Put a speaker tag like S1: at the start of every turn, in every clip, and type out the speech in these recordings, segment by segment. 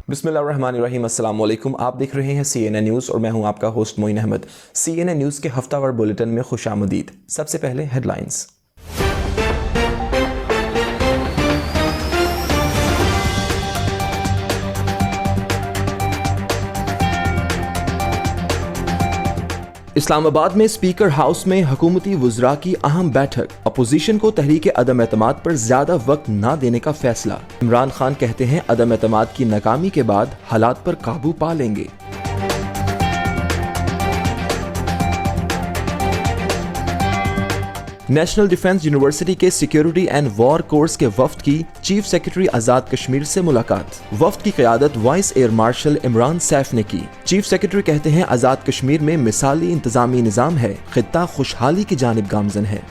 S1: बिस्मिल्लाहिर्रहमानिर्रहीम, अस्सलाम वालेकुम। आप देख रहे हैं CNN न्यूज़ और मैं हूं आपका host Moin Ahmed. CNN news के हफ्तावार बुलेटिन में खुशामदीद। सबसे पहले हेडलाइंस। इस्लामाबाद में स्पीकर हाउस में हुकूमती वुज़रा की अहम बैठक। अपोजिशन को तहरीक अदम एतमाद पर ज्यादा वक्त न देने का फैसला। इमरान खान कहते हैं अदम एतमाद की नाकामी के बाद हालात पर काबू पा लेंगे। नेशनल डिफेंस यूनिवर्सिटी के सिक्योरिटी एंड वॉर कोर्स के वफ्द की चीफ सेक्रेटरी आजाद कश्मीर से मुलाकात। वफ्द की क़यादत vice air marshal Imran Saif ने की। चीफ सेक्रेटरी कहते हैं आजाद कश्मीर में मिसाली इंतजामी निज़ाम है, खित्ता खुशहाली की जानिब गामजन है।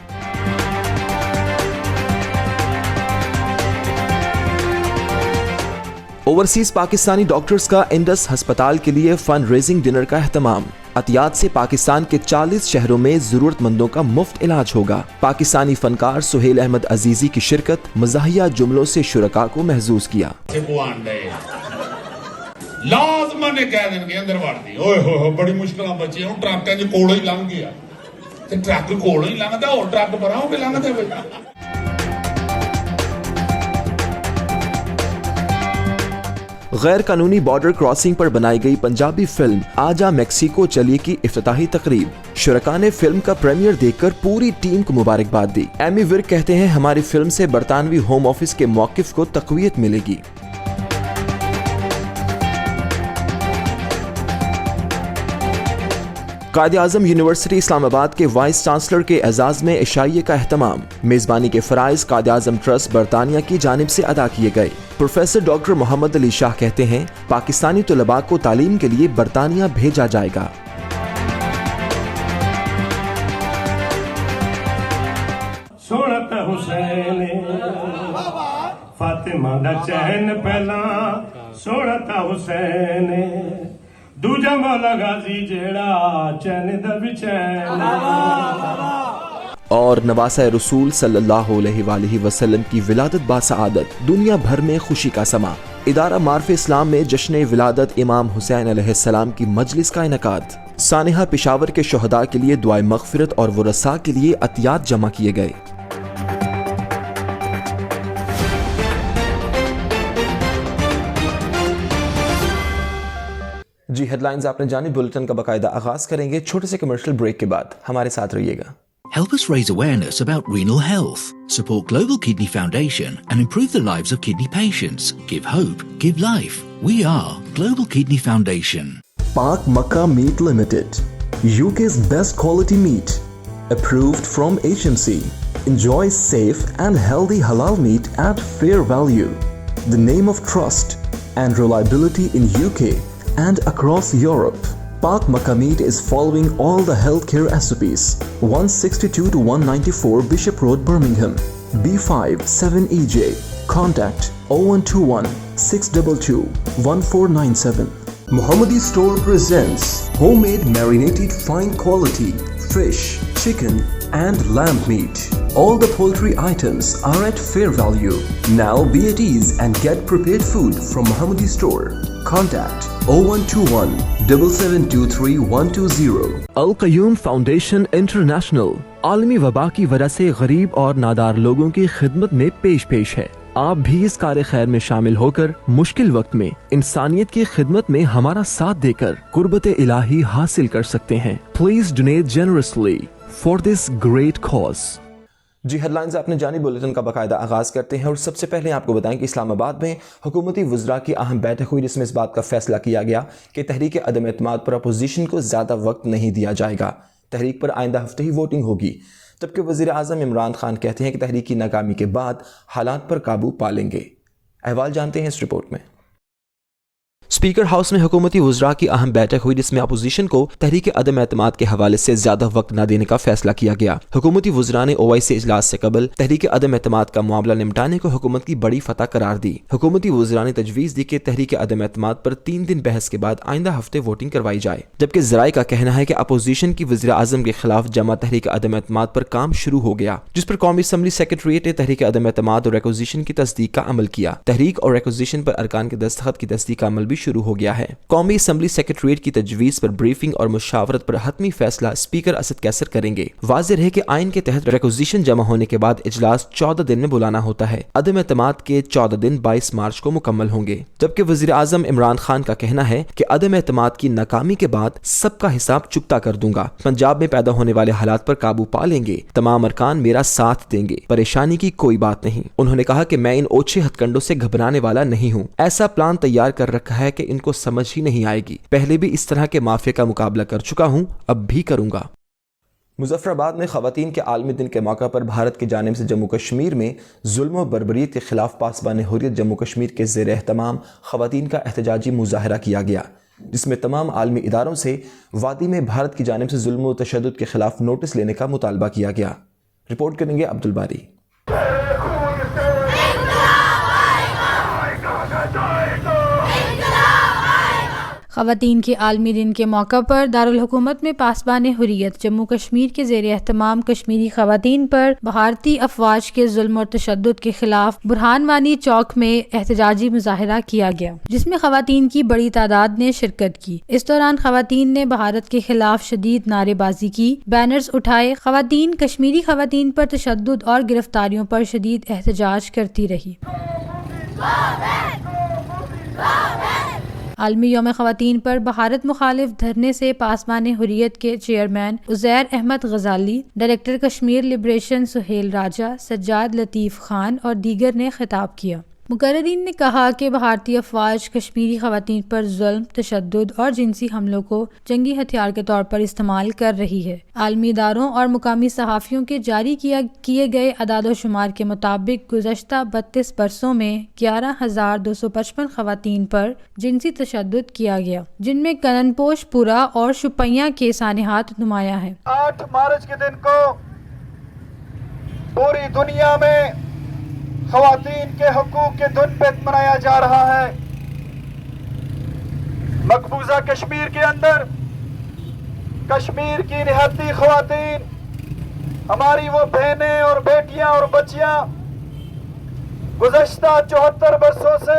S1: ओवरसीज पाकिस्तानी डॉक्टर्स का इंडस हस्पताल के लिए फंड रेजिंग डिनर का एहतमाम। अतियात से पाकिस्तान के 40 शहरों में जरूरतमंदों का मुफ्त इलाज होगा। पाकिस्तानी फनकार सुहेल अहमद अजीजी की शिरकत, मज़ाहिया जुमलों से शुरका को महजूज किया।
S2: लाजमन कह देंगे अंदर वड़ दी, ओए हो बड़ी मुश्किल बची हूं, ट्रक च कोलों ही लंघ गया ते ट्रक कोलों ही लंघदा और ट्रक पर आओगे लंघदे।
S1: गैर कानूनी बॉर्डर क्रॉसिंग पर बनाई गई पंजाबी फिल्म आजा मेक्सिको चलिए की इफ्तिताही तकरीब। शुरका ने फिल्म का प्रीमियर देखकर पूरी टीम को मुबारकबाद दी। एमी विर्क कहते हैं हमारी फिल्म से बरतानवी होम ऑफिस के मौकिफ को तक़वियत मिलेगी। कायद-ए-आज़म यूनिवर्सिटी इस्लामाबाद के वाइस चांसलर के एजाज में इशाइये का एहतमाम। मेजबानी के फराइज कायद-ए-आज़म ट्रस्ट बरतानिया की जानिब से अदा किए गए। प्रोफेसर डॉक्टर मोहम्मद अली शाह कहते हैं पाकिस्तानी तुलबा को तालीम के लिए बरतानिया भेजा जाएगा।
S3: सोहणत हुसैन फातिमा दा चैन पहला, सोहणत हुसैन दूजा मौला गाजी जेड़ा चैन दा बिचैन।
S1: और नवासा रसूल सल्लल्लाहु अलैहि वसल्लम की विलादत बासआदत, दुनिया भर में खुशी का समा। इदारा मार्फ इस्लाम में जश्न विलादत इमाम हुसैन अलैहिस्सलाम की मजलिस का इनकाद। सानिहा पेशावर के शोहदा के लिए दुआए मगफिरत और वरसा के लिए अतियात जमा किए गए। जी हेडलाइंस आपने जानी। बुलेटिन का बाकायदा आगाज करेंगे छोटे से कमर्शियल ब्रेक के बाद। हमारे साथ रहिएगा।
S4: Help us raise awareness about renal health. Support Global Kidney Foundation and improve the lives of kidney patients. Give hope, give life. We are Global Kidney Foundation.
S5: Pak Makkah Meat Limited, UK's best quality meat, approved from HMC. Enjoy safe and healthy halal meat at fair value. The name of trust and reliability in UK and across Europe. Pak Makkah Meat is following all the healthcare SOPs. 162 to 194 Bishop Road, Birmingham, B5 7EJ. Contact 0121 622 1497. Muhammadi Store presents homemade marinated fine quality fish, chicken and lamb meat. All the poultry items are at fair value. Now be at ease and get prepared food from Muhammadi Store. Contact 0121 7723 120.
S1: Al Qayyum foundation international आलमी वबा की वजह से गरीब और नादार लोगों की खिदमत में पेश है। आप भी इस कार्य खैर में शामिल होकर मुश्किल वक्त में इंसानियत की खिदमत में हमारा साथ देकर कुर्बत इलाही हासिल कर सकते हैं। Please donate generously for this great cause. जी हेडलाइंस आपने जानी। बुलेटिन का बाकायदा आगाज करते हैं और सबसे पहले आपको बताएं कि इस्लामाबाद में हुकूमती वुज़रा की अहम बैठक हुई, जिसमें इस बात का फैसला किया गया कि तहरीक अदम एतमाद पर अपोजिशन को ज़्यादा वक्त नहीं दिया जाएगा। तहरीक पर आइंदा हफ्ते ही वोटिंग होगी। जबकि वज़ीर आज़म इमरान खान कहते हैं कि तहरीक की नाकामी के बाद हालात पर काबू पा लेंगे। अहवाल जानते हैं इस रिपोर्ट में। स्पीकर हाउस में हुकूमती वज़रा की अहम बैठक हुई जिसमें अपोजिशन को तहरीक अदम एतमाद के हवाले से ज्यादा वक्त न देने का फैसला किया गया। हुकूमती वज़रा ने OIC इजलास से कबल तहरीक अदम एतमाद का मामला निपटाने को हुकूमत की बड़ी फतह करार दी। हुकूमती वज़रा ने तजवीज़ दी कि तहरीक अदम एतमाद पर 3 दिन बहस के बाद आइंदा हफ्ते वोटिंग करवाई जाए, जबकि ज़राए का कहना है कि अपोजिशन की वज़ीर आज़म के खिलाफ जमा तहरीक अदम एतमाद पर काम शुरू हो गया, जिस पर कौमी असम्बली सेक्रेटरीट ने तहरीक अदम एतमाद और रिक्वेजिशन की तस्दीक का अमल किया। तहरीक और रिक्वेजिशन पर अरकान के दस्तखत की तस्दीक का अमल भी शुरू हो गया है। कौमी असम्बली सेक्रेटरीट की तजवीज़ पर ब्रीफिंग और मुशावरत पर हतमी फैसला स्पीकर असद कैसर करेंगे। वाज़ेह है कि आइन के तहत रिक्वेजिशन जमा होने के बाद इजलास 14 दिन में बुलाना होता है। अदम एतमाद के 14 दिन 22 मार्च को मुकम्मल होंगे, जबकि वज़ीर आज़म इमरान खान का कहना है कि अदम एतमाद की नाकामी के बाद सबका हिसाब चुकता कर दूंगा। पंजाब में पैदा होने वाले हालात पर काबू पा लेंगे, तमाम अरकान मेरा साथ देंगे, परेशानी की कोई बात नहीं। उन्होंने कहा कि मैं इन ओछे हथकंडों से घबराने वाला नहीं हूँ। ऐसा प्लान तैयार कर रखा है कि इनको समझ ही नहीं आएगी। पहले भी इस तरह के माफिया का मुकाबला कर चुका हूँ, अब भी करूंगा। मुजफ्फराबाद में ख़वातीन के आलमी दिन के मौका पर भारत की जानिब से जम्मू कश्मीर में जुल्म और बर्बरीत के खिलाफ पासबान हुर्रियत जम्मू कश्मीर के ज़ेर एहतमाम ख़वातीन का एहतजाजी मुजाहरा किया गया, जिसमें तमाम आलमी इदारों से वादी में भारत की जानिब से जुल्म और तशद्दुद के खिलाफ नोटिस लेने का मुतालबा किया गया। रिपोर्ट करेंगे अब्दुल बारी।
S6: ख़वातीन के आलमी दिन के मौका पर दारुल हुकूमत में पासबान हुर्रियत जम्मू कश्मीर के ज़ेर एहतमाम कश्मीरी ख़वातीन पर भारतीय अफवाज के जुल्म और तशद्दुद के खिलाफ बुरहान वानी चौक में एहतजाजी मुजाहरा किया गया, जिसमें ख़वातीन की बड़ी तादाद ने शिरकत की। इस दौरान ख़वातीन ने भारत के खिलाफ शदीद नारेबाजी की, बैनर्स उठाए। ख़वातीन कश्मीरी ख़वातीन पर तशद्दुद और गिरफ्तारियों पर शदीद एहतजाज करती रही। आलमी यौम ख़वातीन पर भारत मुखालिफ धरने से पासबान हुर्रियत के चेयरमैन उज़ैर अहमद गजाली, डायरेक्टर कश्मीर लिबरेशन सुहेल राजा, सज्जाद लतीफ़ खान और दीगर ने खिताब किया। मुकर्ररीन ने कहा कि भारतीय अफवाज कश्मीरी ख़वातीन पर जुल्म, तशद्दुद और जिनसी हमलों को जंगी हथियार के तौर पर इस्तेमाल कर रही है। आलमी इदारों और मुकामी सहाफ़ियों के जारी किए गए अदाद-ओ-शुमार के मुताबिक गुज़श्ता 32 बरसों में 11,255 ख़वातीन पर जिनसी तशद्दुद किया गया, जिनमें कननपोश पुरा और शुपैया के सानेहात नुमायां हैं।
S7: 8 मार्च के दिन को पूरी दुनिया में ख़वातीन के हकूक़ के दिन पे मनाया जा रहा है। मकबूजा कश्मीर के अंदर कश्मीर की निहत्ती ख़वातीन, हमारी वो बहनें और बेटियां और बच्चियां गुज़श्ता 74 बरसों से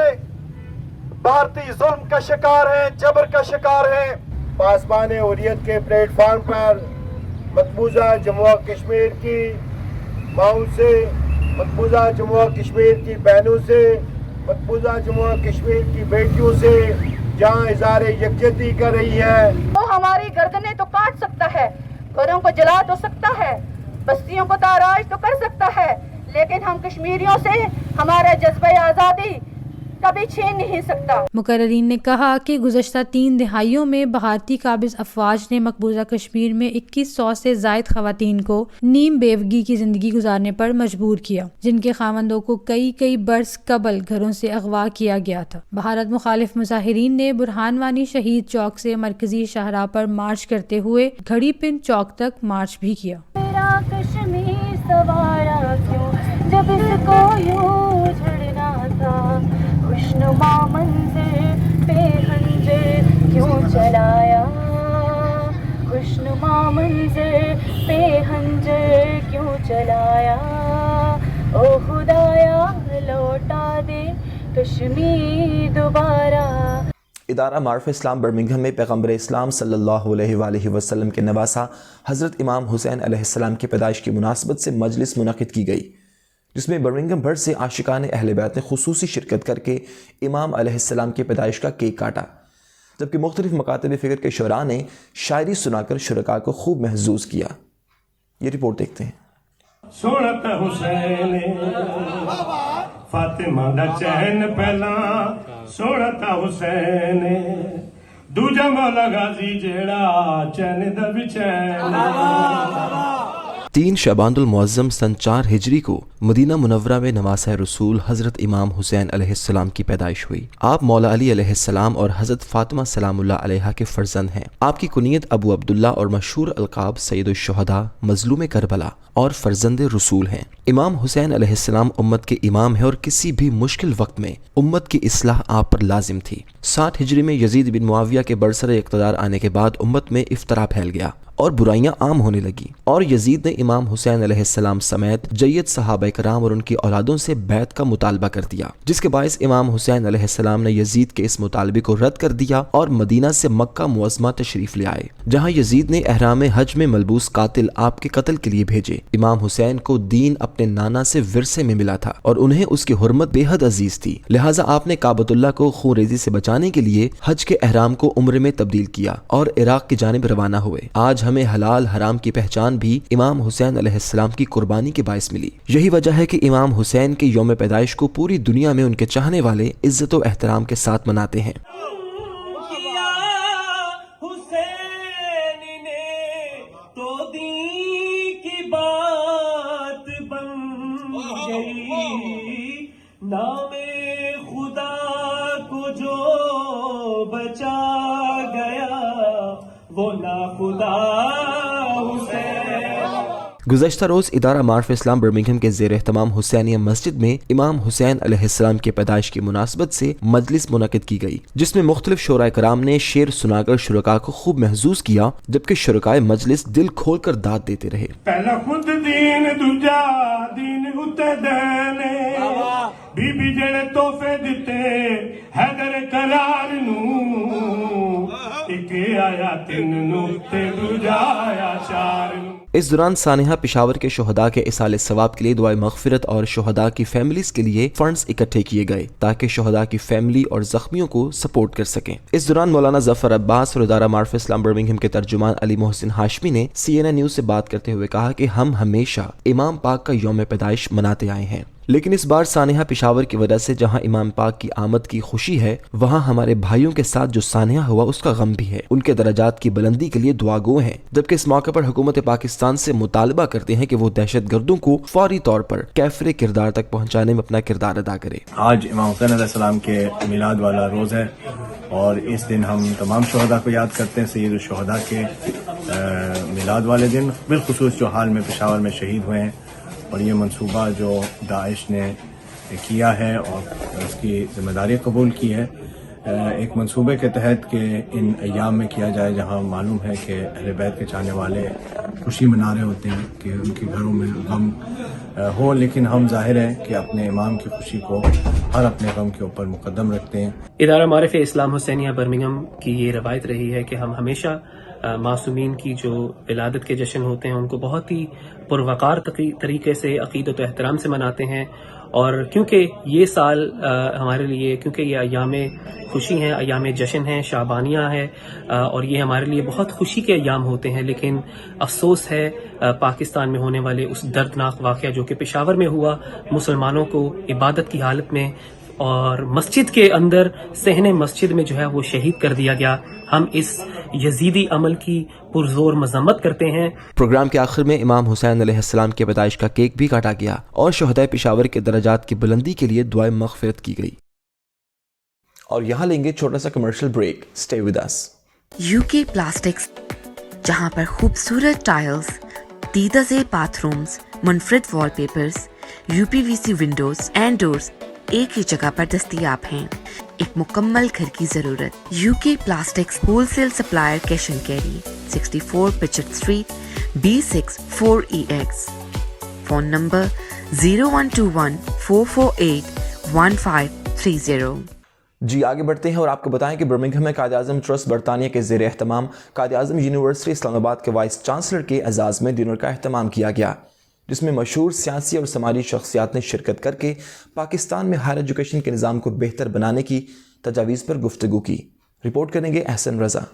S7: भारतीय जुल्म का शिकार हैं, जबर का शिकार हैं। पासबान हुर्रियत के प्लेटफार्म पर मकबूजा जम्मू कश्मीर की माओं से, मकबूजा जम्मू कश्मीर की बहनों से, मकबूजा जम्मू कश्मीर की बेटियों से जहाँ इज़हार यकजहती कर रही है।
S8: वो हमारी गर्दनें तो काट सकता है, घरों को जला तो सकता है, बस्तियों को ताराज तो कर सकता है, लेकिन हम कश्मीरियों से हमारा जज्बा आज़ादी कभी छीन नहीं सकता।
S6: मुकर्ररीन ने कहा कि गुज़श्ता 3 दिहाइयों में भारतीय काबिज़ अफवाज ने मकबूजा कश्मीर में 2100 से ज़ायद ख़वातीन को नीम बेवगी की ज़िंदगी गुजारने पर मजबूर किया, जिनके खावंदों को कई बरस कबल घरों से अगवा किया गया था। भारत मुखालिफ मुजाहिरीन ने बुरहान वानी शहीद चौक से मरकजी शाहराह पर मार्च करते हुए घड़ी पिन चौक तक मार्च भी किया।
S8: मेरा कश्मीर सवारा क्यों जब इसको यूं झड़ना था, खुशनुमा मंज़िल पे खंजर क्यों चलाया, खुशनुमा मंज़िल पे खंजर क्यों चलाया, ओ खुदाया लौटा दे कश्मीर दोबारा।
S1: इदारा मार्फ इस्लाम बर्मिंघम में पैगम्बर इस्लाम सल्लल्लाहु अलैहि वसल्लम के नवासा हज़रत इमाम हुसैन अलैहिस्सलाम की पैदाइश की मुनासबत से मजलिस मुनक़िद की गई, जिसमें बर्मिंघम भर से आशिकान अहले बैत ने खुसूसी शिरकत करके इमाम अलैहिस्सलाम की पैदाइश का केक काटा, जबकि मुख्तलिफ मकातब फ़िक्र के शुरा ने शायरी सुनाकर शुरका को खूब महजूज किया। ये रिपोर्ट देखते हैं।
S3: सोहणत हुसैन फातिमा दा चैन पहला, सोहणत हुसैन दूजा मौला गाजी जेड़ा चैन दा भी चैन।
S1: 3 शबान मुअज़्ज़म सन 4 हिजरी को मदीना मुनव्वरा में नवासा रसूल हज़रत इमाम हुसैन अलैहिस्सलाम की पैदाइश हुई। आप मौला अली अलैहिस्सलाम और हज़रत फ़ातिमा सलामुल्लाह अलैहा के फ़र्जंद हैं। आपकी कुनियत अबू अब्दुल्ला और मशहूर अलक़ाब सैयदुश शुहदा, मज़लूम करबला और फ़र्जंद रसूल हैं। इमाम हुसैन अलैहिस्सलाम उम्मत के इमाम हैं और किसी भी मुश्किल वक्त में उम्मत की इस्लाह आप पर लाजिम थी। 60 हिजरी में यजीद बिन मुआविया के बरसरे इक़्तिदार आने के बाद उम्मत में इफ्तरा फैल गया और बुराइयां आम होने लगी और यजीद ने इमाम हुसैन अलैहिस्सलाम समेत जय्यद सहाबा कराम और उनकी औलादों से बैत का मुतालबा कर दिया, जिसके बायस इमाम हुसैन अलैहिस्सलाम ने यजीद के इस मुतालबे को रद्द कर दिया और मदीना से मक्का मुअज़्ज़मा तशरीफ ले आए, जहां यजीद ने एहराम हज में मलबूस कातिल आपके कत्ल के लिए भेजे। इमाम हुसैन को दीन अपने नाना से विरसे में मिला था और उन्हें उसकी हुर्मत बेहद अजीज थी, लिहाजा आपने काबतुल्लाह को खून रेजी से बचाने के लिए हज के एहराम को उम्र में तब्दील किया और इराक की जानिब रवाना हुए। आज हमें हलाल हराम की पहचान भी इमाम हुसैन अलैहिस्सलाम की कुर्बानी के बायस मिली। यही वजह है कि इमाम हुसैन के यौम पैदाइश को पूरी दुनिया में उनके चाहने वाले इज्जत व एहतराम के साथ मनाते हैं।
S3: नामे खुदा को जो बचा गया वो ना खुदा
S1: गुज़श्ता रोज़ इदारा मार्फ इस्लाम बर्मिंघम के ज़ेर एहतमाम हुसैनिया मस्जिद में इमाम हुसैन अलैहिस्सलाम के पैदाइश की मुनासबत से मजलिस मुनक़िद की गई, जिसमें मुख्तलिफ शोराए कराम ने शेर सुनाकर शुरका को खूब महसूस किया, जबकि शुरकाए मजलिस दिल खोल कर दाद देते रहे।
S3: पहला खुद दीन दूजा दीन उते देने बीबी जेड़े तोहफे दिते हैदर करार नू एक आया 3 नू ते दूजा आया 4 नू।
S1: इस दौरान सानिहा पेशावर के शुहदा के इसाले सवाब के लिए दुआए मग़फ़िरत और शुहदा की फैमिलीज के लिए फंड्स इकट्ठे किए गए ताकि शुहदा की फैमिली और जख्मियों को सपोर्ट कर सकें। इस दौरान मौलाना ज़फ़र अब्बास और इदारा मार्फ इस्लाम बर्मिंघम के तर्जुमान अली मोहसिन हाशमी ने CNN न्यूज़ से बात करते हुए कहा कि हम हमेशा इमाम पाक का यौम पैदाइश मनाते आए हैं, लेकिन इस बार सानिहा पेशावर की वजह से जहां इमाम पाक की आमद की खुशी है, वहां हमारे भाइयों के साथ जो सानिहा हुआ उसका गम भी है। उनके दर्जात की बुलंदी के लिए दुआ गो हैं, जबकि इस मौके पर हुकूमत पाकिस्तान से मुतालबा करते हैं कि वो दहशतगर्दों को फौरी तौर पर कैफरे किरदार तक पहुंचाने में अपना किरदार अदा करे।
S9: आज इमाम हुसैन अलैहिस्सलाम के मिलाद वाला रोज़ है और इस दिन हम तमाम शुहदा को याद करते हैं। सैयद शुहदा के मिलाद वाले दिन बिलखुसूस जो हाल में पेशावर में शहीद हुए हैं और ये मंसूबा जो दाइश ने किया है और उसकी जिम्मेदारी कबूल की है एक मंसूबे के तहत कि इन अय्याम में किया जाए, जहां मालूम है कि अहले बैत के चाहने वाले खुशी मना रहे होते हैं कि उनके घरों में गम हो, लेकिन हम जाहिर है कि अपने इमाम की खुशी को हर अपने गम के ऊपर मुकद्दम रखते हैं।
S10: इदारा मारिफ इस्लाम हुसैनिया बर्मिंघम की ये रवायत रही है कि हम हमेशा मासूमीन की जो विलादत के जश्न होते हैं उनको बहुत ही पुरवकार तरीके से अक़ीदत व एहतराम से मनाते हैं। और क्योंकि ये साल हमारे लिए, क्योंकि ये अय्याम खुशी हैं, अय्याम जश्न हैं, शाबानिया है और ये हमारे लिए बहुत खुशी के अय्याम होते हैं, लेकिन अफसोस है पाकिस्तान में होने वाले उस दर्दनाक वाक़या जो कि पेशावर में हुआ, मुसलमानों को इबादत की हालत में और मस्जिद के अंदर सहने मस्जिद में जो है वो शहीद कर दिया गया। हम इस यजीदी अमल की पुरजोर मजम्मत करते हैं।
S1: प्रोग्राम के आखिर में इमाम हुसैन अलैहिस्सलाम के पैदाइश का केक भी काटा गया और शुहदाए पेशावर के दर्जात की बुलंदी के लिए दुआए मग़फ़िरत की गई। और यहाँ लेंगे छोटा सा commercial break. Stay with us.
S11: UK plastics, जहाँ पर खूबसूरत टाइल्स, दीदाज़ेब बाथरूम्स, मुनफरिद wallpapers, UPVC windows and doors एक ही जगह पर दस्तयाब हैं। एक मुकम्मल घर की जरूरत। UK plastics wholesale supplier, cash and carry, 64 पिचट street, B6 4EX। Phone number 0121 448 1530।
S1: जी आगे बढ़ते हैं और आपको बताएं कि बर्मिंघम में कायद-ए-आज़म ट्रस्ट बरतानिया के ज़ेर एहतमाम कायद-ए-आज़म यूनिवर्सिटी इस्लामाबाद के वाइस चांसलर के एजाज़ में डिनर का एहतमाम किया गया, जिसमें मशहूर सियासी और समाजी शख्सियात ने शिरकत करके पाकिस्तान में हायर एजुकेशन के निज़ाम को बेहतर बनाने की तजावीज़ पर गुफ्तगू की। रिपोर्ट करेंगे अहसन रज़ा।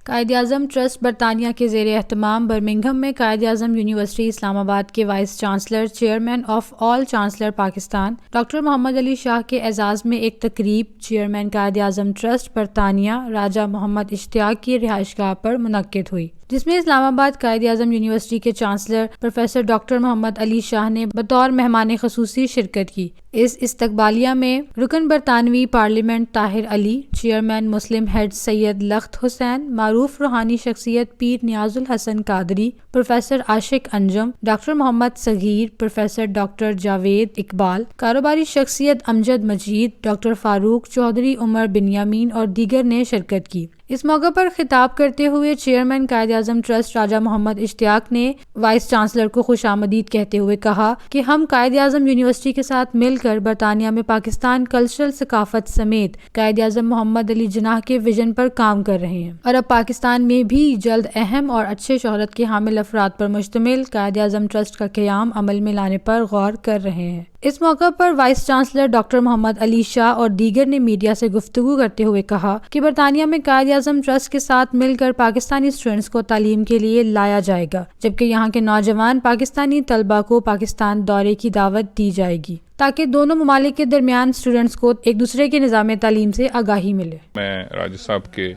S6: कायद-ए-आज़म ट्रस्ट बरतानिया के ज़ेर एहतमाम बर्मिंघम में कायद-ए-आज़म यूनिवर्सिटी इस्लामाबाद के vice chancellor, chairman of all chancellor Pakistan doctor Mohammad Ali Shah के एजाज़ में एक तकरीब चेयरमैन कायद-ए-आज़म ट्रस्ट बरतानिया राजा मोहम्मद इश्तियाक की रिहाइशगाह पर मुनक्किद हुई, جس میں اسلام آباد قائد اعظم یونیورسٹی کے چانسلر پروفیسر ڈاکٹر محمد علی شاہ نے بطور مہمان خصوصی شرکت کی۔ اس استقبالیہ میں رکن برطانوی پارلیمنٹ طاہر علی، چیئرمین مسلم ہیڈ سید لخت حسین، معروف روحانی شخصیت پیر نیاز الحسن قادری، پروفیسر عاشق انجم، ڈاکٹر محمد صغیر، پروفیسر ڈاکٹر جاوید اقبال، کاروباری شخصیت امجد مجید، ڈاکٹر فاروق چودھری، عمر بنیامین اور دیگر نے شرکت کی۔ اس موقع پر خطاب کرتے ہوئے چیئرمین قائد اعظم ٹرسٹ راجہ محمد اشتیاق نے وائس چانسلر کو خوش آمدید کہتے ہوئے کہا کہ ہم قائد اعظم یونیورسٹی کے ساتھ مل کر برطانیہ میں پاکستان کلچرل ثقافت سمیت قائد اعظم محمد علی جناح کے ویژن پر کام کر رہے ہیں اور اب پاکستان میں بھی جلد اہم اور اچھے شہرت کے حامل افراد پر مشتمل قائد اعظم ٹرسٹ کا قیام عمل میں لانے پر غور کر رہے ہیں۔ اس موقع پر وائس چانسلر ڈاکٹر محمد علی شاہ اور دیگر نے میڈیا سے گفتگو کرتے ہوئے کہا کہ برطانیہ میں قائد اعظم ٹرسٹ کے ساتھ مل کر پاکستانی اسٹوڈنٹس کو تعلیم کے لیے لایا جائے گا، جبکہ یہاں کے نوجوان پاکستانی طلبہ کو پاکستان دورے کی دعوت دی جائے گی تاکہ دونوں ممالک کے درمیان اسٹوڈنٹس کو ایک دوسرے کے نظام تعلیم سے آگاہی ملے۔
S12: میں راجہ صاحب کے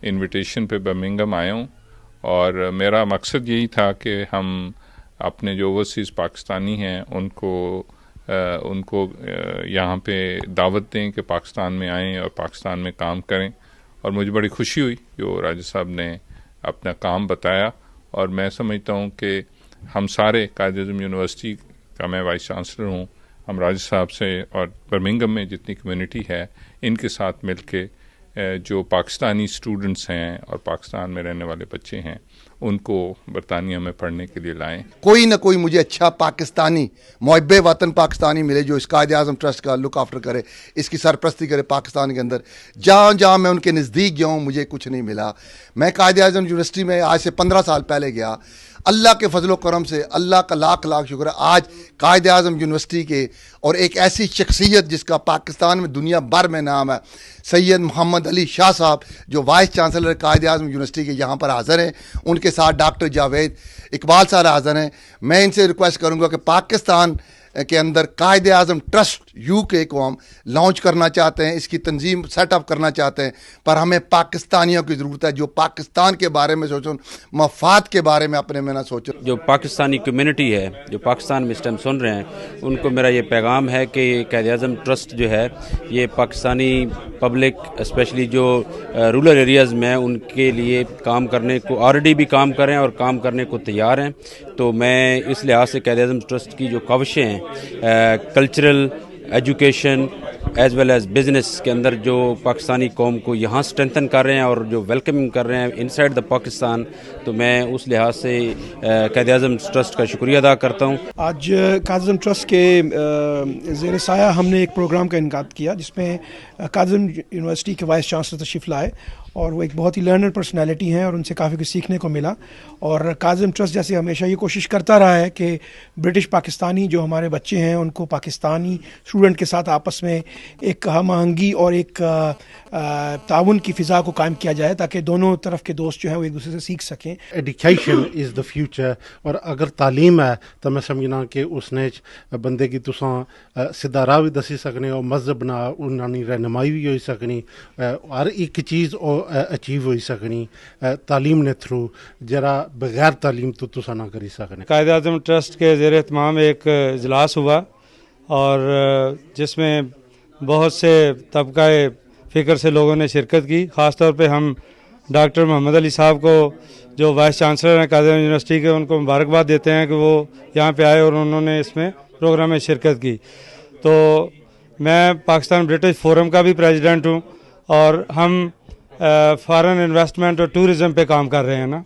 S12: انویٹیشن پہ برمنگھم آیا ہوں اور میرا مقصد یہی تھا کہ ہم اپنے جو اوورسیز پاکستانی ہیں ان کو یہاں پہ دعوت دیں کہ پاکستان میں آئیں اور پاکستان میں کام کریں، اور مجھے بڑی خوشی ہوئی جو راجہ صاحب نے اپنا کام بتایا، اور میں سمجھتا ہوں کہ ہم سارے قائد اعظم یونیورسٹی کا میں وائس چانسلر ہوں، ہم راجہ صاحب سے اور برمنگھم میں جتنی کمیونٹی ہے ان کے ساتھ مل کے جو پاکستانی اسٹوڈنٹس ہیں اور پاکستان میں رہنے والے بچے ہیں ان کو برطانیہ میں پڑھنے کے لیے لائیں۔
S13: کوئی نہ کوئی مجھے اچھا پاکستانی محب وطن پاکستانی ملے جو اس قائد اعظم ٹرسٹ کا لک آفٹر کرے، اس کی سرپرستی کرے پاکستان کے اندر۔ جہاں جہاں میں ان کے نزدیک گیا ہوں مجھے کچھ نہیں ملا۔ میں قائد اعظم یونیورسٹی میں آج سے 15 سال پہلے گیا، اللہ کے فضل و کرم سے اللہ کا لاکھ لاکھ شکر ہے آج قائد اعظم یونیورسٹی کے اور ایک ایسی شخصیت جس کا پاکستان میں دنیا بھر میں نام ہے، سید محمد علی شاہ صاحب جو vice chancellor Quaid Azam university کے یہاں پر حاضر ہیں، ان کے ساتھ ڈاکٹر جاوید اقبال صاحب حاضر ہیں۔ میں ان سے ریکویسٹ کروں گا کہ پاکستان کے اندر قائد اعظم ٹرسٹ UK کو ہم لانچ کرنا چاہتے ہیں، اس کی تنظیم سیٹ اپ کرنا چاہتے ہیں، پر ہمیں پاکستانیوں کی ضرورت ہے جو پاکستان کے بارے میں سوچیں، مفاد کے بارے میں اپنے میں نہ سوچیں۔
S14: جو پاکستانی کمیونٹی ہے جو پاکستان میں اس ٹائم سن رہے ہیں ان کو میرا یہ پیغام ہے کہ قائد اعظم ٹرسٹ جو ہے یہ پاکستانی پبلک اسپیشلی جو رورل ایریاز میں ان کے لیے کام کرنے کو آلریڈی بھی کام کریں اور کام کرنے کو تیار ہیں۔ تو میں اس لحاظ سے قائد اعظم ٹرسٹ کی جو کاوشیں ہیں cultural, education as well as business کے اندر جو پاکستانی قوم کو یہاں اسٹرینتھن کر رہے ہیں اور جو ویلکمنگ کر رہے ہیں انسائڈ دا پاکستان، تو میں اس لحاظ سے قائد اعظم ٹرسٹ کا شکریہ ادا کرتا ہوں۔
S15: آج قائد اعظم ٹرسٹ کے زیر سایہ ہم نے ایک پروگرام کا انعقاد کیا جس میں قائد اعظم یونیورسٹی کے وائس چانسلر تشریف لائے اور وہ ایک بہت ہی لرنر پرسنالٹی ہیں اور ان سے کافی کچھ سیکھنے کو ملا۔ اور قائد اعظم ٹرسٹ جیسے ہمیشہ یہ کوشش کرتا رہا ہے کہ برٹش پاکستانی جو ہمارے بچے ہیں ان کو پاکستانی اسٹوڈنٹ کے ساتھ آپس میں ایک ہم آہنگی اور ایک تعاون کی فضا کو قائم کیا جائے تاکہ دونوں طرف کے دوست جو ہیں وہ ایک دوسرے سے سیکھ سکیں۔
S16: ایجوکیشن از دا فیوچر، اور اگر تعلیم ہے تو میں سمجھنا کہ اس نے بندے کی تساں سیدھا راہ بھی دسی سکنے اور مذہب نہ انہوں رہنمائی بھی ہوئی سکنی، ہر ایک چیز اچیو ہوئی سکنی تعلیم نے تھرو، جرا بغیر تعلیم تو تساں نہ کری سکنے۔
S17: قائد اعظم ٹرسٹ کے زیر اہتمام ایک اجلاس ہوا اور جس میں بہت سے طبقہ فکر سے لوگوں نے شرکت کی۔ خاص طور پہ ہم ڈاکٹر محمد علی صاحب کو جو وائس چانسلر ہیں قائد اعظم یونیورسٹی کے، ان کو مبارکباد دیتے ہیں کہ وہ یہاں پہ آئے اور انہوں نے اس میں پروگرام میں شرکت کی۔ تو میں پاکستان برٹش فورم کا بھی پریزیڈنٹ ہوں اور ہم فارن انویسٹمنٹ اور ٹورزم پہ کام کر رہے ہیں نا۔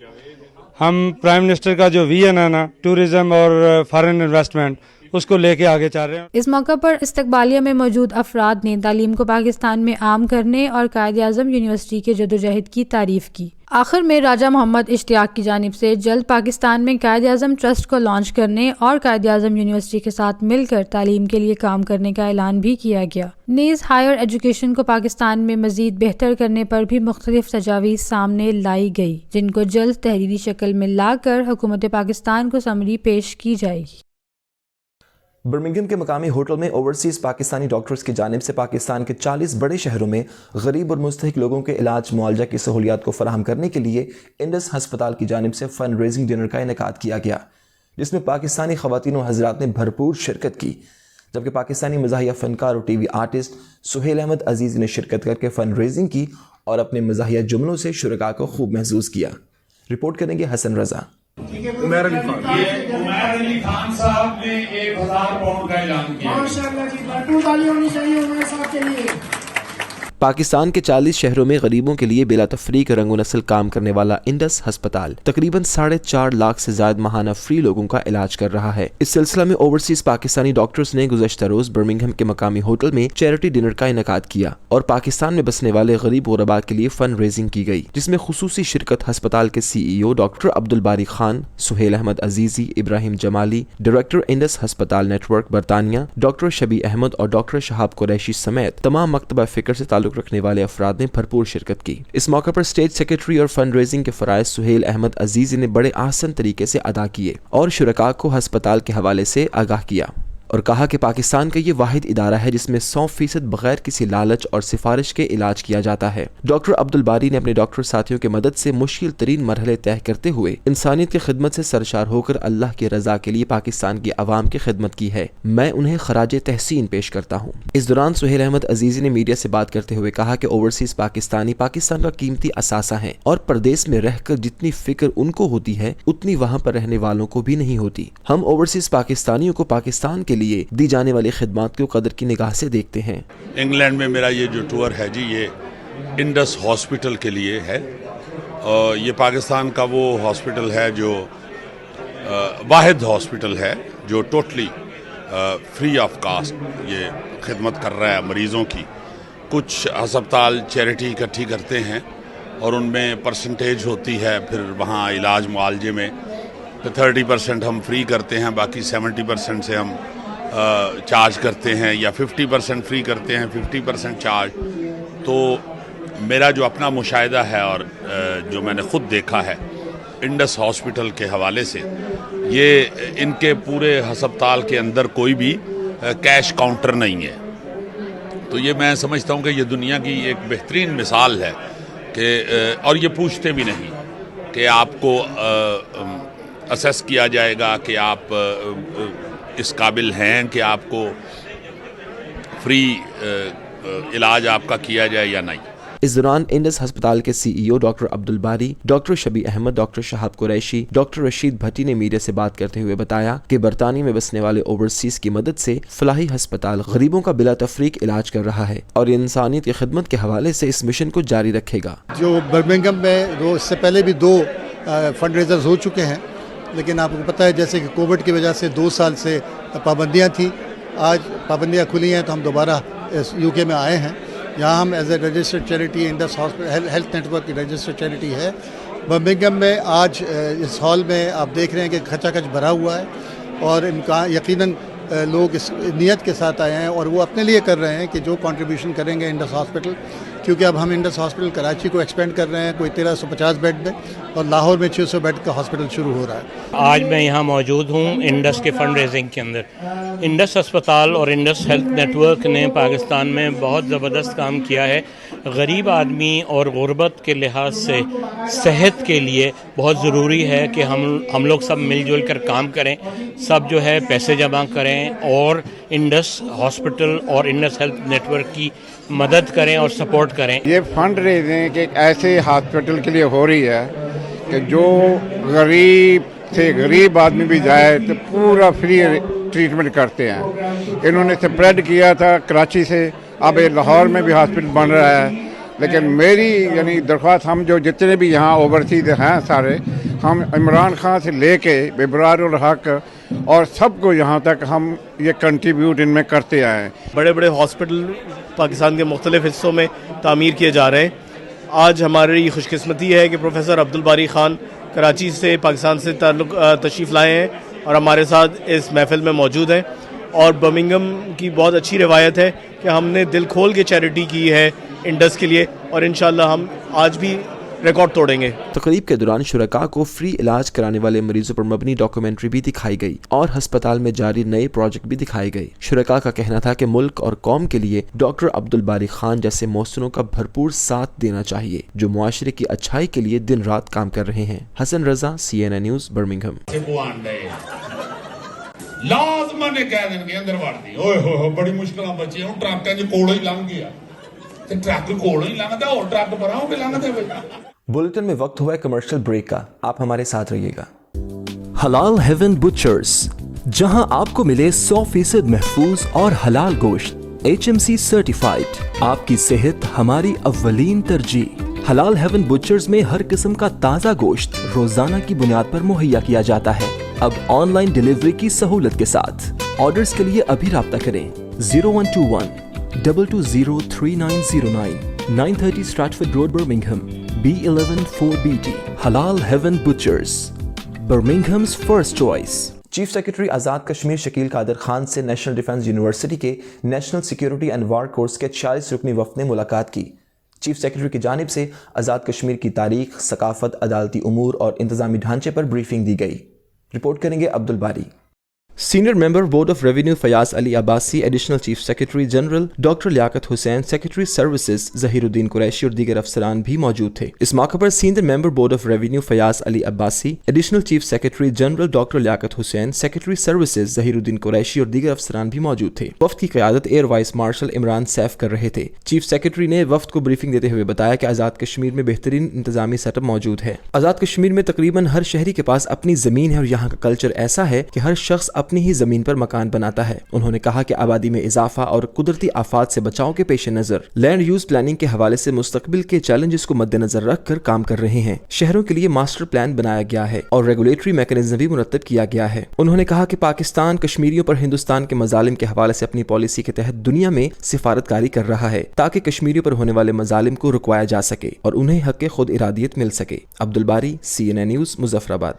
S17: ہم پرائم منسٹر کا جو ویژن ہے نا ٹورزم اور فارن انویسٹمنٹ، اس کو لے کے آگے چل رہے ہیں۔
S6: اس موقع پر استقبالیہ میں موجود افراد نے تعلیم کو پاکستان میں عام کرنے اور قائد اعظم یونیورسٹی کے جدوجہد کی تعریف کی۔ آخر میں راجہ محمد اشتیاق کی جانب سے جلد پاکستان میں قائد اعظم ٹرسٹ کو لانچ کرنے اور قائد اعظم یونیورسٹی کے ساتھ مل کر تعلیم کے لیے کام کرنے کا اعلان بھی کیا گیا۔ نیز ہائر ایجوکیشن کو پاکستان میں مزید بہتر کرنے پر بھی مختلف تجاویز سامنے لائی گئی، جن کو جلد تحریری شکل میں لا کر حکومت پاکستان کو سمری پیش کی جائے گی۔
S1: برمنگھم کے مقامی ہوٹل میں اوورسیز پاکستانی ڈاکٹرز کی جانب سے پاکستان کے 40 بڑے شہروں میں غریب اور مستحق لوگوں کے علاج معالجہ کی سہولیات کو فراہم کرنے کے لیے انڈس ہسپتال کی جانب سے فنڈ ریزنگ ڈنر کا انعقاد کیا گیا، جس میں پاکستانی خواتین و حضرات نے بھرپور شرکت کی، جبکہ پاکستانی مزاحیہ فنکار اور T V artist Sohail Ahmad Azizi نے شرکت کر کے فنڈ ریزنگ کی اور اپنے مزاحیہ جملوں سے شرکاء کو خوب محظوظ کیا۔ رپورٹ کریں گے حسن رضا۔
S2: عمیر علی خان صاحب نے 1000 پاؤنڈ کا اعلان کیا۔ ماشاءاللہ جی، بھرپور تالیاں ہونی چاہیے عمیر صاحب کے لیے۔
S1: پاکستان کے 40 شہروں میں غریبوں کے لیے بلا تفریق رنگ و نسل کام کرنے والا انڈس ہسپتال تقریباً 4.5 لاکھ سے زائد ماہانہ فری لوگوں کا علاج کر رہا ہے۔ اس سلسلہ میں اوورسیز پاکستانی ڈاکٹرز نے گزشتہ روز برمنگھم کے مقامی ہوٹل میں چیریٹی ڈنر کا انعقاد کیا اور پاکستان میں بسنے والے غریب غرباء کے لیے فنڈ ریزنگ کی گئی، جس میں خصوصی شرکت ہسپتال کے CEO ڈاکٹر عبدالباری خان، سہیل احمد عزیزی، ابراہیم جمالی، ڈائریکٹر انڈس ہسپتال نیٹ ورک برطانیہ، ڈاکٹر شبی احمد اور ڈاکٹر شہاب قریشی سمیت تمام مکتبہ فکر سے تعلق رکھنے والے افراد نے بھرپور شرکت کی۔ اس موقع پر اسٹیٹ سیکرٹری اور فنڈ ریزنگ کے فرائض سہیل احمد عزیزی نے بڑے آسن طریقے سے ادا کیے اور شرکاء کو ہسپتال کے حوالے سے آگاہ کیا اور کہا کہ پاکستان کا یہ واحد ادارہ ہے جس میں 100% بغیر کسی لالچ اور سفارش کے علاج کیا جاتا ہے۔ ڈاکٹر عبدالباری نے اپنے ڈاکٹر ساتھیوں کی مدد سے مشکل ترین مرحلے طے کرتے ہوئے انسانیت کی خدمت سے سرشار ہو کر اللہ کی رضا کے لیے پاکستان کی عوام کی خدمت کی ہے۔ میں انہیں خراج تحسین پیش کرتا ہوں۔ اس دوران سہیل احمد عزیزی نے میڈیا سے بات کرتے ہوئے کہا کہ اوورسیز پاکستانی پاکستان کا قیمتی اثاثہ ہیں اور پردیس میں رہ کر جتنی فکر ان کو ہوتی ہے اتنی وہاں پر رہنے والوں کو بھی نہیں ہوتی۔ ہم اوورسیز پاکستانیوں کو پاکستان کے لیے دی جانے والی خدمات کو قدر کی نگاہ سے دیکھتے ہیں۔
S18: انگلینڈ میں میرا یہ جو ٹور ہے جی، یہ انڈس ہاسپٹل کے لیے ہے اور یہ پاکستان کا وہ ہاسپٹل ہے جو واحد ہاسپٹل ہے جو ٹوٹلی فری آف کاسٹ یہ خدمت کر رہا ہے مریضوں کی۔ کچھ ہسپتال چیریٹی اکٹھی کرتے ہیں اور ان میں پرسنٹیج ہوتی ہے، پھر وہاں علاج معالجے میں 30% ہم فری کرتے ہیں، باقی 70% سے ہم چارج کرتے ہیں، یا 50% فری کرتے ہیں، 50% چارج۔ تو میرا جو اپنا مشاہدہ ہے اور جو میں نے خود دیکھا ہے انڈس ہاسپٹل کے حوالے سے، یہ ان کے پورے ہسپتال کے اندر کوئی بھی کیش کاؤنٹر نہیں ہے۔ تو یہ میں سمجھتا ہوں کہ یہ دنیا کی ایک بہترین مثال ہے کہ اور یہ پوچھتے بھی نہیں کہ آپ کو اسیس کیا جائے گا کہ آپ اس قابل ہیں کہ آپ کو فری علاج آپ کا کیا جائے یا نہیں۔
S1: اس دوران انڈس ہسپتال کے CEO doctor Abdulbari, doctor Shabbi Ahmed, doctor Shahab Qureshi, doctor Rasheed Bhatti نے میڈیا سے بات کرتے ہوئے بتایا کہ برطانیہ میں بسنے والے اوورسیز کی مدد سے فلاحی ہسپتال غریبوں کا بلا تفریق علاج کر رہا ہے اور انسانیت کی خدمت کے حوالے سے اس مشن کو جاری رکھے گا۔
S19: جو برمنگھم میں اس سے پہلے بھی 2 فنڈ ریزرز ہو چکے ہیں، لیکن آپ کو پتہ ہے جیسے کہ کووڈ کی وجہ سے 2 سال سے پابندیاں تھیں، آج پابندیاں کھلی ہیں تو ہم دوبارہ UK میں آئے ہیں۔ یہاں ہم as a registered charity Indus hospital health network کی رجسٹرڈ چیریٹی ہے۔ برمنگھم میں آج اس ہال میں آپ دیکھ رہے ہیں کہ کھچا کھچ بھرا ہوا ہے اور یقیناً لوگ اس نیت کے ساتھ آئے ہیں اور وہ اپنے لیے کر رہے ہیں کہ جو کنٹریبیوشن کریں گے انڈس ہاسپٹل، کیونکہ اب ہم انڈس ہاسپٹل کراچی کو ایکسپینڈ کر رہے ہیں، کوئی 1350 بیڈ میں، اور لاہور میں 600 بیڈ کا ہاسپٹل شروع ہو رہا ہے۔
S20: آج میں یہاں موجود ہوں انڈس کے فنڈ ریزنگ کے اندر۔ انڈس ہسپتال اور انڈس ہیلتھ نیٹ ورک نے پاکستان میں بہت زبردست کام کیا ہے۔ غریب آدمی اور غربت کے لحاظ سے صحت کے لیے بہت ضروری ہے کہ ہم لوگ سب مل جل کر کام کریں، سب جو ہے پیسے جمع کریں اور انڈس ہاسپٹل اور انڈس ہیلتھ نیٹ ورک کی مدد کریں اور سپورٹ کریں۔
S21: یہ فنڈ ریزنگ ایک ایسے ہاسپٹل کے لیے ہو رہی ہے کہ جو غریب سے غریب آدمی بھی جائے تو پورا فری ٹریٹمنٹ کرتے ہیں۔ انہوں نے اسپریڈ کیا تھا کراچی سے، اب لاہور میں بھی ہاسپٹل بن رہا ہے، لیکن میری یعنی درخواست، ہم جو جتنے بھی یہاں اوورسیز ہیں سارے، ہم عمران خان سے لے کے ابرار الحق اور سب کو یہاں تک ہم یہ کنٹریبیوٹ ان میں کرتے آئے ہیں۔
S22: بڑے بڑے ہاسپٹل پاکستان کے مختلف حصوں میں تعمیر کیے جا رہے ہیں۔ آج ہماری خوش قسمتی ہے کہ پروفیسر عبدالباری خان کراچی سے پاکستان سے تعلق تشریف لائے ہیں اور ہمارے ساتھ اس محفل میں موجود ہیں، اور برمنگھم کی بہت اچھی روایت ہے کہ ہم نے دل کھول کے چیریٹی کی ہے انڈس کے لیے، اور انشاءاللہ ہم آج بھی रिकॉर्ड तोड़ेंगे।
S1: तकरीब के दौरान शुरका को फ्री इलाज कराने वाले मरीजों पर मबनी डॉक्यूमेंट्री भी दिखाई गई और अस्पताल में जारी नए प्रोजेक्ट भी दिखाए गए। शुरका का कहना था कि मुल्क और कौम के लिए डॉक्टर अब्दुल बारी खान जैसे मोहसिनों का भरपूर साथ देना चाहिए जो मुआशरे की अच्छाई के लिए दिन रात काम कर रहे हैं। Hasan Raza, CNN news, Birmingham.
S2: लाजमन कह देंगे अंदर वड़ दी, ओए हो बड़ी मुश्किल बची हूं, ट्रक कोलों ही लंघ गया, ट्रक कोलों ही लंघता और ट्रक पर आओगे लंघते हुए।
S1: बुलेटिन में वक्त हुआ है कमर्शियल ब्रेक का, आप हमारे साथ रहिएगा। हलाल हेवन बुचर्स, जहां आपको मिले 100% महफूज और हलाल गोश्त, HMC सर्टिफाइड। आपकी सेहत हमारी अव्वलीन तरजीह। हलाल हेवन बुचर्स में हर किस्म का ताज़ा गोश्त रोजाना की बुनियाद पर मुहैया किया जाता है, अब ऑनलाइन डिलीवरी की सहूलत के साथ। ऑर्डर्स के लिए अभी राब्ता करें 0121 220 3909, 930 Stratford road, Birmingham, B11 4BT। हलाल haven butchers, Birmingham's first choice. Chief secretary Azad Kashmir Shakeel Qadir Khan से नेशनल डिफेंस यूनिवर्सिटी के national security and war course के 40 रुकनी वफ़द ने मुलाकात की। चीफ सेक्रेटरी की जानिब से आज़ाद कश्मीर की तारीख, सकाफत, अदालती उमूर और इंतजामी ढांचे पर ब्रीफिंग दी गई। रिपोर्ट करेंगे Abdul Bari. Senior member board of revenue Fayyaz Ali Abbasi, additional chief secretary general doctor Liaquat Hussain, secretary services Zahiruddin Qureshi और दीगर अफसरान भी मौजूद थे। इस मौके पर senior member board of revenue Fayyaz Ali Abbasi, additional chief secretary general doctor Liaquat Hussain, secretary services Zahiruddin Qureshi और दीगर अफसरान भी मौजूद थे। वफ्द की क़यादत air vice marshal Imran Saif कर रहे थे। चीफ सेक्रेटरी ने वफ्द को ब्रीफिंग देते हुए बताया कि आज़ाद कश्मीर में बेहतरीन इंतजामी सेटअप मौजूद है। आज़ाद कश्मीर में तकरीबन हर शहरी के पास अपनी ज़मीन है और यहाँ का कल्चर ऐसा है कि हर शख्स अपनी ही ज़मीन पर मकान बनाता है। उन्होंने कहा कि आबादी में इजाफा और कुदरती आफात से बचाव के पेश नजर लैंड यूज प्लानिंग के हवाले से मुस्तकबिल के चैलेंजेस को मद्देनजर रखकर काम कर रहे हैं। शहरों के लिए मास्टर प्लान बनाया गया है और रेगुलेटरी मैकेनिज्म भी मुरतब किया गया है। उन्होंने कहा कि पाकिस्तान कश्मीरियों पर हिंदुस्तान के मजालिम के हवाले से अपनी पॉलिसी के तहत दुनिया में सिफारतकारी कर रहा है ताकि कश्मीरियों पर होने वाले मजालिम को रुकवाया जा सके और उन्हें हक खुद इरादियत मिल सके। अब्दुल बारी, CNN न्यूज़, मुजफ्फराबाद।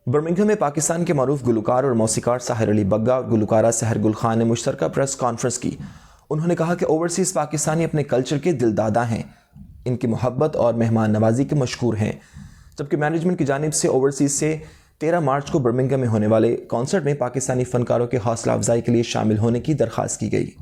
S1: बर्मिंघम में पाकिस्तान के मारूफ गुलकार और मौसीकार साहिर अली बग्गा और गुलकारा सहर गुल खान ने मुश्तरका प्रेस कॉन्फ्रेंस की। उन्होंने कहा कि ओवरसीज़ पाकिस्तानी अपने कल्चर के दिलदादा हैं, इनकी मोहब्बत और मेहमान नवाजी के मशहूर हैं। जबकि मैनेजमेंट की जानिब से ओवरसीज़ से 13 मार्च को बर्मिंघम में होने वाले कॉन्सर्ट में पाकिस्तानी फनकारों के हौसला अफजाई के लिए शामिल होने की दरख्वास्त की गई।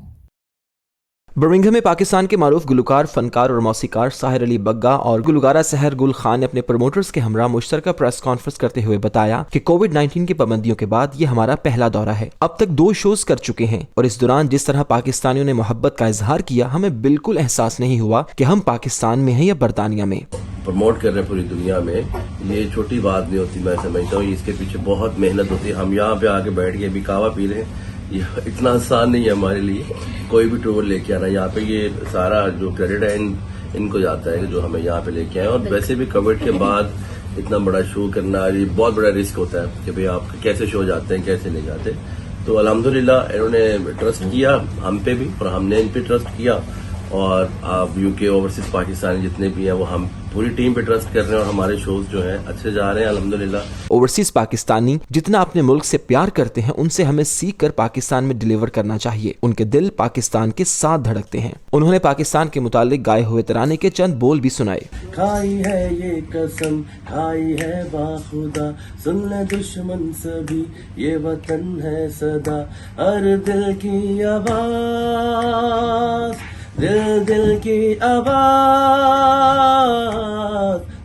S1: बर्मिंघम में पाकिस्तान के मारूफ गुलकार, फनकार और मौसीकार साहिर अली बग्गा और गुलकारा सहर गुल खान ने अपने प्रमोटर्स के हमरा मुश्तरका प्रेस कॉन्फ्रेंस करते हुए बताया कि कोविड-19 की पाबंदियों के बाद ये हमारा पहला दौरा है। अब तक 2 शोज कर चुके हैं और इस दौरान जिस तरह पाकिस्तानियों ने मोहब्बत का इजहार किया, हमें बिल्कुल एहसास नहीं हुआ कि हम पाकिस्तान में हैं या बरतानिया में।
S4: प्रमोट कर रहे हैं पूरी दुनिया में, ये छोटी बात नहीं होती। मैं समझता हूँ इसके पीछे बहुत मेहनत होती है। हम यहाँ पे आके बैठ के अभी कावा पी रहे हैं, ये इतना आसान नहीं है हमारे लिए कोई भी टूर लेके आना। यहाँ पे ये सारा जो क्रेडिट है इनको जाता है जो हमें यहाँ पे लेके आए। और वैसे भी कोविड के बाद इतना बड़ा शो करना ये बहुत बड़ा रिस्क होता है कि भाई आप कैसे शो जाते हैं कैसे नहीं जाते। तो अल्हम्दुलिल्लाह इन्होंने ट्रस्ट किया हम पे भी और हमने इन पे ट्रस्ट किया। और आप UK ओवरसीज पाकिस्तानी जितने भी हैं वो हम पूरी टीम पे ट्रस्ट कर रहे हैं और हमारे शोज जो हैं अच्छे जा रहे हैं अल्हम्दुलिल्लाह।
S1: ओवरसीज पाकिस्तानी जितना अपने मुल्क से प्यार करते हैं उनसे हमें सीख कर पाकिस्तान में डिलीवर करना चाहिए। उनके दिल पाकिस्तान के साथ धड़कते हैं। उन्होंने पाकिस्तान के मुतालिक गाए हुए तराने के चंद बोल भी सुनाए।
S5: खाई है ये कसम खाई है बाखुदा, सुन ले दुश्मन सभी ये वतन है सदा, हर दिल की आवाज दिल की आवाज,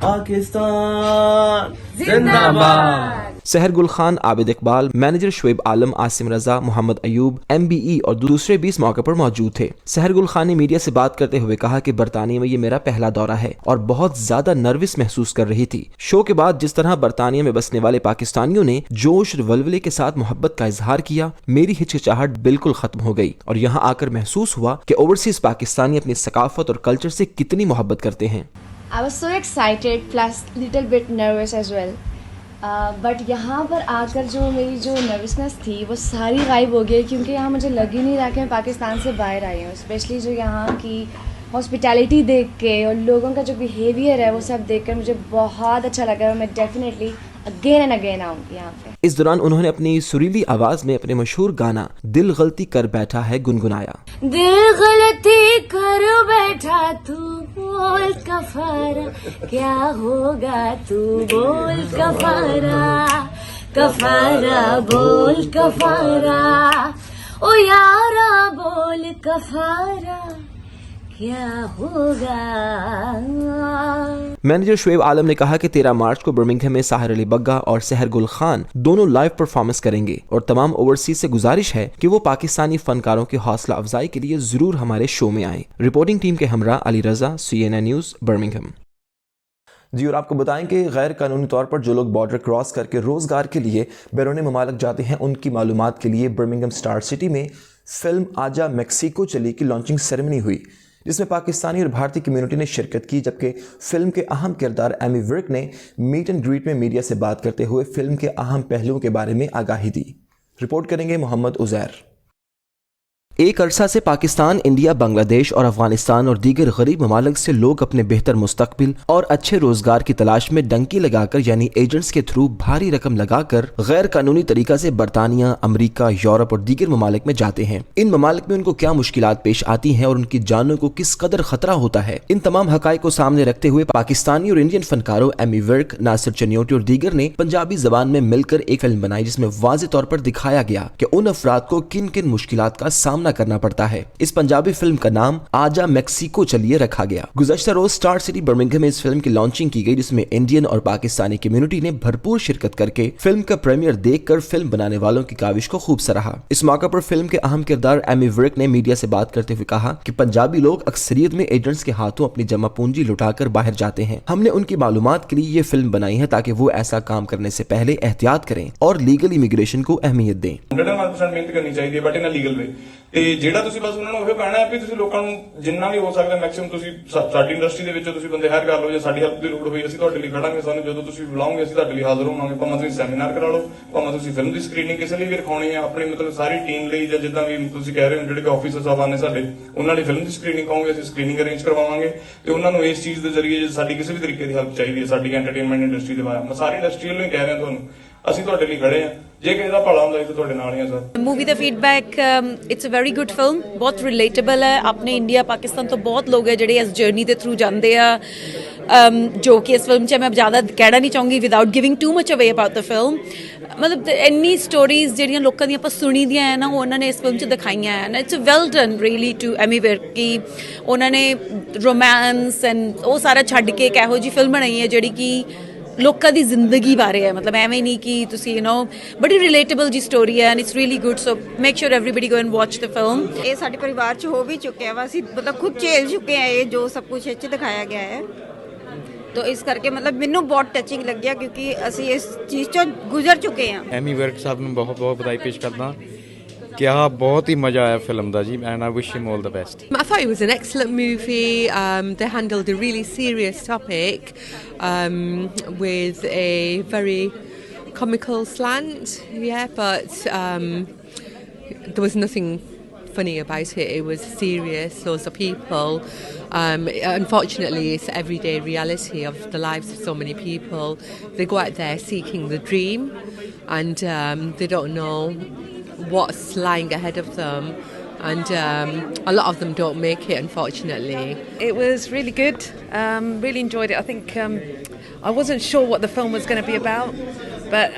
S5: पाकिस्तान जिंदाबाद।
S1: सहर गुल खान, आबिद इकबाल, मैनेजर शुएब आलम, आसिम रजा, मोहम्मद अयूब, MBE और दूसरे भी इस मौके पर मौजूद थे। सहर गुल खान ने मीडिया से बात करते हुए कहा कि बरतानिया में ये मेरा पहला दौरा है और बहुत ज्यादा नर्वस महसूस कर रही थी। शो के बाद जिस तरह बरतानिया में बसने वाले पाकिस्तानियों ने जोश और वल्वले के साथ मोहब्बत का इजहार किया, मेरी हिचकिचाहट बिल्कुल खत्म हो गई और यहाँ आकर महसूस हुआ कि ओवरसीज पाकिस्तानी अपनी सकाफत और कल्चर से कितनी मोहब्बत करते हैं।
S23: I was so excited plus little bit nervous as well. But यहाँ पर आकर जो मेरी जो नर्वसनेस थी वो सारी गायब हो गई क्योंकि यहाँ मुझे लग ही नहीं रहा कि मैं पाकिस्तान से बाहर आई हूँ। स्पेशली जो यहाँ की हॉस्पिटैलिटी देख के और लोगों का जो बिहेवियर है वो सब देखकर मुझे बहुत अच्छा लगा और मैं डेफिनेटली अगेन एंड अगेन आऊँगी यहाँ पे।
S1: इस दौरान उन्होंने अपनी सुरीली आवाज में अपने मशहूर गाना दिल गलती कर बैठा है गुनगुनाया।
S23: दिल गलती कर बैठा तू
S3: बोल कफारा क्या होगा तू बोल कफारा कफारा बोल कफारा ओ यारा बोल कफारा क्या होगा।
S1: मैनेजर शुएब आलम ने कहा कि 13 मार्च को बर्मिंघम में साहिर अली बग्गा और सहर गुल खान दोनों लाइव परफॉर्मेंस करेंगे और तमाम ओवरसीज से गुजारिश है कि वो पाकिस्तानी फनकारों की हौसला अफजाई के लिए जरूर हमारे शो में आए। रिपोर्टिंग टीम के हमरा अली रजा, CNN न्यूज़, बर्मिंघम। जी, और आपको बताएं कि गैर कानूनी तौर पर जो लोग बॉर्डर क्रॉस करके रोजगार के लिए बैरून मुमालिक जाते हैं, उनकी मालूमात के लिए बर्मिंघम स्टार सिटी में फिल्म आजा मेक्सिको चली की लॉन्चिंग सेरेमनी हुई, जिसमें पाकिस्तानी और भारतीय कम्युनिटी ने शिरकत की। जबकि फिल्म के अहम किरदार एमी विर्क ने मीट एंड ग्रीट में मीडिया से बात करते हुए फिल्म के अहम पहलुओं के बारे में आगाही दी। रिपोर्ट करेंगे मोहम्मद उजैर। एक अरसा से पाकिस्तान, इंडिया, बांग्लादेश और अफगानिस्तान और दीगर गरीब ममालिक से लोग अपने बेहतर मुस्तकबिल और अच्छे रोजगार की तलाश में डंकी लगाकर यानी एजेंट्स के थ्रू भारी रकम लगाकर गैर कानूनी तरीका से बरतानिया, अमरीका, यूरोप और दीगर ममालिक में जाते हैं। इन ममालिक में उनको क्या मुश्किलात पेश आती हैं और उनकी जानों को किस कदर खतरा होता है, इन तमाम हकाइक को सामने रखते हुए पाकिस्तानी और इंडियन फनकारों एमी विर्क, नासिर चनियोटी और दीगर ने पंजाबी जबान में मिलकर एक फिल्म बनाई, जिसमें वाज़ेह तौर पर दिखाया गया कि उन अफराद को किन किन मुश्किलात का सामना करना पड़ता है। इस पंजाबी फिल्म का नाम आजा मेक्सिको चलिए रखा गया। गुज़श्ता रोज स्टार सिटी बर्मिंघम में इस फिल्म की लॉन्चिंग की गई, जिसमें इंडियन और पाकिस्तानी कम्युनिटी ने भरपूर शिरकत करके फिल्म का प्रीमियर देखकर फिल्म बनाने वालों की काविश को खूब सराहा। इस मौके पर फिल्म के अहम किरदार एमी विर्क ने मीडिया से बात करते हुए कहा कि पंजाबी लोग अक्सरियत में एजेंट्स के हाथों अपनी जमा पूंजी लुटाकर बाहर जाते हैं। हमने उनकी मालूमात के लिए ये फिल्म बनाई है ताकि वो ऐसा काम करने से पहले एहतियात करें और लीगल इमिग्रेशन को अहमियत दें।
S7: 100% ਮਿਹਨਤ ਕਰਨੀ ਚਾਹੀਦੀ ਹੈ ਬਟ ਇਨ ਲੀਗਲ ਵੇ ਤੇ ਜਿਹੜਾ ਤੁਸੀਂ ਬਸ ਉਹਨਾਂ ਨੂੰ ਉਹ ਕਹਿਣਾ ਹੈ ਵੀ ਤੁਸੀਂ ਲੋਕਾਂ ਨੂੰ ਜਿੰਨਾ ਵੀ ਹੋ ਸਕਦਾ ਮੈਕਸਿਮਮ ਤੁਸੀਂ ਸਾਡੀ ਇੰਡਸਟਰੀ ਦੇ ਵਿੱਚੋਂ ਤੁਸੀਂ ਬੰਦੇ ਹਾਇਰ ਕਰ ਲਓ, ਜੇ ਸਾਡੀ ਹੈਲਪ ਦੀ ਲੋੜ ਹੋਈ ਅਸੀਂ ਤੁਹਾਡੇ ਲਈ ਖੜਾਂਗੇ। ਸਾਨੂੰ ਜਦੋਂ ਤੁਸੀਂ ਬੁਲਾਓਗੇ ਅਸੀਂ ਤੁਹਾਡੇ ਲਈ ਹਾਜ਼ਰ ਹੋਵਾਂਗੇ, ਭਾਵੇਂ ਤੁਸੀਂ ਸੈਮੀਨਾਰ ਕਰਾ ਲਓ, ਭਾਵੇਂ ਤੁਸੀਂ ਫਿਲਮ ਦੀ ਸਕਰੀਨਿੰਗ ਕਿਸੇ ਲਈ ਵੀ ਰਖਾਉਣੀ ਹੈ ਆਪਣੀ ਮਤਲਬ ਸਾਰੀ ਟੀਮ ਲਈ, ਜਾਂ ਜਿੱਦਾਂ ਵੀ ਤੁਸੀਂ ਕਹਿ ਰਹੇ ਹੋ ਜਿਹੜੇ ਆਫੀਸਰ ਸਾਹਿਬਾਨ ਨੇ ਸਾਡੇ ਉਹਨਾਂ ਲਈ ਫਿਲਮ ਦੀ ਸਕਰੀਨਿੰਗ ਕਹੋਗੇ ਅਸੀਂ ਸਕਰੀਨਿੰਗ ਅਰੇਂਜ ਕਰਵਾਵਾਂਗੇ ਤੇ ਉਹਨਾਂ ਨੂੰ ਇਸ ਚੀਜ਼ ਦੇ ਜ਼ਰੀਏ ਜੇ ਸਾਡੀ ਕਿਸੇ ਵੀ ਤਰੀਕੇ ਦੀ ਹੈਲਪ ਚਾਹੀਦੀ ਹੈ ਸਾਡੀ ਐਂਟਰਟੇਨਮੈਂਟ ਇੰਡਸਟਰੀ ਦੇ ਬਾਰੇ, ਮੈਂ ਸਾਰੀ ਇੰਡਸਟਰੀ ਵੱਲੋਂ ਹੀ ਕਹਿ ਰਿਹਾ ਤੁਹਾਨੂੰ, ਅਸੀਂ ਤੁਹਾਡੇ ਲਈ ਖੜੇ ਹਾਂ। ਜੇ ਕਿਸੇ ਦਾ ਭਲਾ ਹੁੰਦਾ ਤਾਂ ਤੁਹਾਡੇ ਨਾਲ ਹੀ ਆ ਸਰ।
S8: मूवी ਦਾ feedback it's a very good film, ਬਹੁਤ ਰਿਲੇਟੇਬਲ ਹੈ। ਆਪਣੇ ਇੰਡੀਆ ਪਾਕਿਸਤਾਨ ਤੋਂ ਬਹੁਤ ਲੋਕ ਹੈ ਜਿਹੜੇ ਇਸ ਜਰਨੀ ਦੇ ਥਰੂ ਜਾਂਦੇ ਆ, ਜੋ ਕਿ ਇਸ ਫਿਲਮ 'ਚ ਮੈਂ ਜ਼ਿਆਦਾ ਕਹਿਣਾ ਨਹੀਂ ਚਾਹੂੰਗੀ ਵਿਦਆਊਟ ਗਿਵਿੰਗ ਟੂ ਮਚ ਅਵੇ ਅਬਾਊਟ ਦ ਫਿਲਮ। ਮਤਲਬ ਇੰਨੀ ਸਟੋਰੀਜ਼ ਜਿਹੜੀਆਂ ਲੋਕਾਂ ਦੀਆਂ ਆਪਾਂ ਸੁਣੀ ਦੀਆਂ ਹੈ ਨਾ, ਉਹ ਉਹਨਾਂ ਨੇ ਇਸ ਫਿਲਮ 'ਚ ਦਿਖਾਈਆਂ ਹੈ ਨਾ। It's well done really to Ammy Virk ਕੀ ਉਹਨਾਂ ਨੇ ਰੋਮਾਂਸ ਐਂਡ ਉਹ ਸਾਰਾ ਛੱਡ ਕੇ ਇੱਕ ਇਹੋ ਜਿਹੀ ਫਿਲਮ ਬਣਾਈ ਹੈ ਜਿਹੜੀ ਕਿ ਲੋਕਾਂ ਦੀ ਜ਼ਿੰਦਗੀ ਬਾਰੇ ਹੈ। ਮਤਲਬ ਐਵੇਂ ਨਹੀਂ ਕਿ ਤੁਸੀਂ ਬੜੀ ਰਿਲੇਟੇਬਲ ਜੀ ਸਟੋਰੀ ਹੈ and it's really good, so make sure everybody go and watch the film.
S24: ਇਹ ਸਾਡੇ ਪਰਿਵਾਰ 'ਚ ਹੋ ਵੀ ਚੁੱਕਿਆ ਵਾ, ਅਸੀਂ ਮਤਲਬ ਖੁਦ ਝੇਲ ਚੁੱਕੇ ਆ ਇਹ ਜੋ ਸਭ ਕੁਝ ਇਹ 'ਚ ਦਿਖਾਇਆ ਗਿਆ ਹੈ। तो इस करके मतलब मैनू बहुत टचिंग लग्या क्योंकि असी इस चीज़ चो गुजर चुके हैं।
S25: एमी विर्क साहब ने बहुत बहुत बधाई पेश करदा, क्या बहुत ही मजा आया फिल्म दा जी, and I wish him all the best.
S26: I thought it was an excellent movie. They handled a really serious topic with a very comical slant, yeah, but there was nothing funny about it. It was serious. Loads of people. Unfortunately, it's everyday reality of the lives of so many people. They go out there seeking the dream, and they don't know what's lying ahead of them. And a lot of them don't make it, unfortunately.
S27: It was really good. Really enjoyed it. I think I wasn't sure what the film was going to be about, but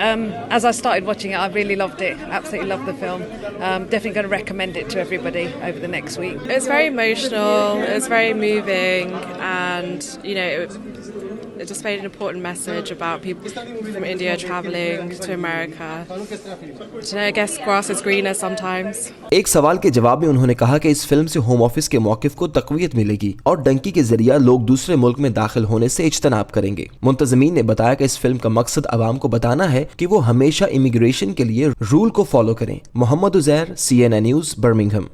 S27: as I started watching it, I really loved it. Absolutely loved the film. Definitely going to recommend it to everybody over the next week.
S28: It was very emotional. It was very moving, and it displayed an important message about people from India travelling to America. I guess grass is greener sometimes.
S1: एक सवाल के जवाब में उन्होंने कहा कि इस film से होम ऑफिस के मौक़िफ़ को तक़वियत मिलेगी और डंकी के जरिए लोग दूसरे मुल्क में दाखिल होने से इज्तनाब करेंगे। मुंतज़मीन ने बताया कि इस फिल्म का मकसद आवाम को बताना है कि वो हमेशा इमिग्रेशन के लिए रूल को फॉलो करें। Mohammad Uzair, CNN news, Birmingham.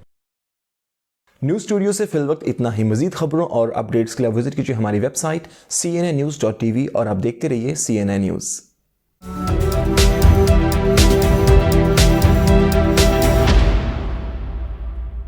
S1: News studio से फिल वक्त इतना ही। मजीद खबरों और अपडेट्स के लिए विजिट कीजिए हमारी वेबसाइट cnnews.tv और आप देखते रहिए CNN न्यूज़।